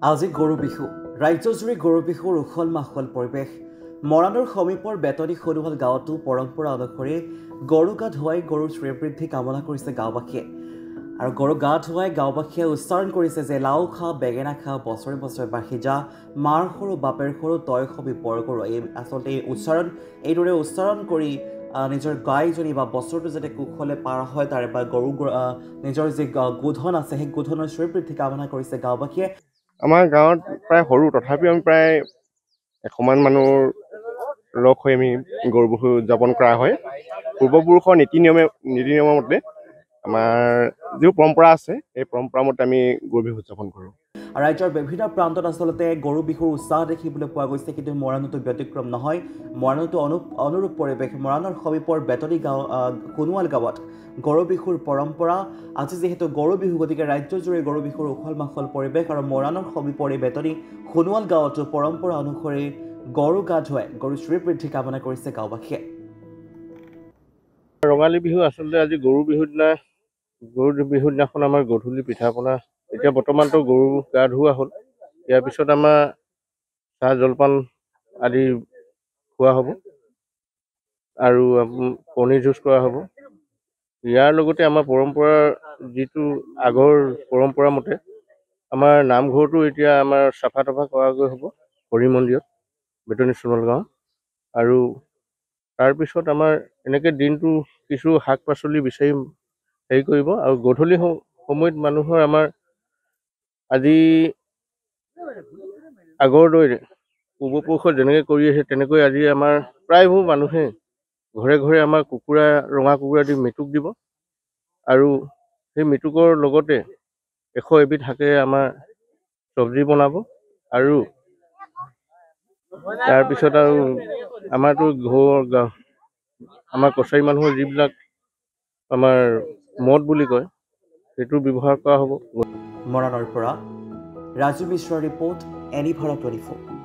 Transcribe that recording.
আজি গৰু বিহু ৰাজ্যজুৰি গৰু বিহুৰ উখল মাখল পৰিৱেশ মৰাণৰ সমীপৰ বেতনী সৰুহাল গাঁৱতো পৰম্পৰা অনুসৰি গৰু গা ধুৱাই গৰুৰ শ্ৰীবৃদ্ধি কামনা কৰিছে গাঁওবাসীয়ে আৰু গৰু গা ধুৱাই গাঁওবাসীয়ে উচ্চাৰণ কৰিছে যে লাও খা বেঙেনা খা বছৰে বছৰে বাঢ়ি যা মাৰ সৰু বাপেৰ সৰু তই হবি বৰ গৰু এই আচলতে এই এইদৰে উচ্চাৰণ কৰি নিজৰ গাইজনী বা বছৰটো যাতে কুশলে পাৰ হয় তাৰে বা গৰু নিজৰ যি গোধন আছে সেই গোধনৰ শ্ৰীবৃদ্ধি কামনা কৰিছে গাঁওবাসীয়ে আমাৰ গাঁৱত প্ৰায় সৰু তথাপিও আমি প্ৰায় 100মান মানুহৰ লগ হৈ আমি গৰু বিহু উদযাপন কৰা হয় পূৰ্বপুৰুষৰ নীতি নিয়মৰ মতে আমাৰ যি পৰম্পৰা আছে এই পৰম্পৰা মতে আমি গৰু বিহু উদযাপন কৰোঁ ৰাজ্যৰ বিভিন্ন প্ৰান্তত আচলতে গৰু বিহুৰ উৎসাহ দেখিবলৈ পোৱা গৈছে কিন্তু মৰাণতো ব্যতিক্ৰম নহয় মৰাণতো অনুৰূপ পৰিৱেশ মৰাণৰ সমীপৰ বেতনী গাঁও সোণোৱাল গাঁৱত গৰু বিহুৰ পৰম্পৰা আজি যিহেতু গৰু বিহু গতিকে ৰাজ্যজুৰি গৰু বিহুৰ উখল মাখল পৰিৱেশ আৰু মৰাণৰ সমীপৰ এই বেতনী সোণোৱাল গাঁৱতো পৰম্পৰা অনুসৰি গৰু গা ধুৱাই গৰু শ্ৰীবৃদ্ধি কামনা কৰিছে গাঁওবাসীয়ে ৰঙালী বিহু আচলতে আজি গৰু বিহুৰ দিনাখন আমাৰ গধূলি পিঠা পনা এতিয়া বৰ্তমানতো গৰু গা ধুওৱা হ'ল ইয়াৰ পিছত আমাৰ চাহ জলপান আদি খোৱা হ'ব আৰু পনীৰ যুঁজ কৰা হ'ব ইয়াৰ লগতে আমাৰ পৰম্পৰাৰ যিটো আগৰ পৰম্পৰা মতে আমাৰ নামঘৰটো এতিয়া আমাৰ চাফা তাফা কৰাগৈ হ'ব হৰি মন্দিৰত বেতনী সোণোৱাল গাঁও আৰু তাৰপিছত আমাৰ এনেকৈ দিনটো কিছু শাক পাচলি বিচাৰি হেৰি কৰিব আৰু গধূলি সময়ত মানুহৰ আমাৰ আজি আগৰ দৰে পূৰ্বপুৰুষত যেনেকৈ কৰি আছে তেনেকৈ আজি আমাৰ প্ৰায়বোৰ মানুহে ঘৰে ঘৰে আমাৰ ৰঙা কুকুৰা দি মৃতুক দিব আৰু সেই মৃতুকৰ লগতে 100 এবিধ শাকেৰে আমাৰ চব্জি বনাব আৰু তাৰপিছত আৰু আমাৰতো আমাৰ কছাৰী মানুহৰ যিবিলাক আমাৰ মদ বুলি কয় সেইটো ব্যৱহাৰ কৰা হ'ব মৰাণৰ পৰা ৰাজু মিশ্ৰৰ ৰিপৰ্ট এনি ভাৰত 24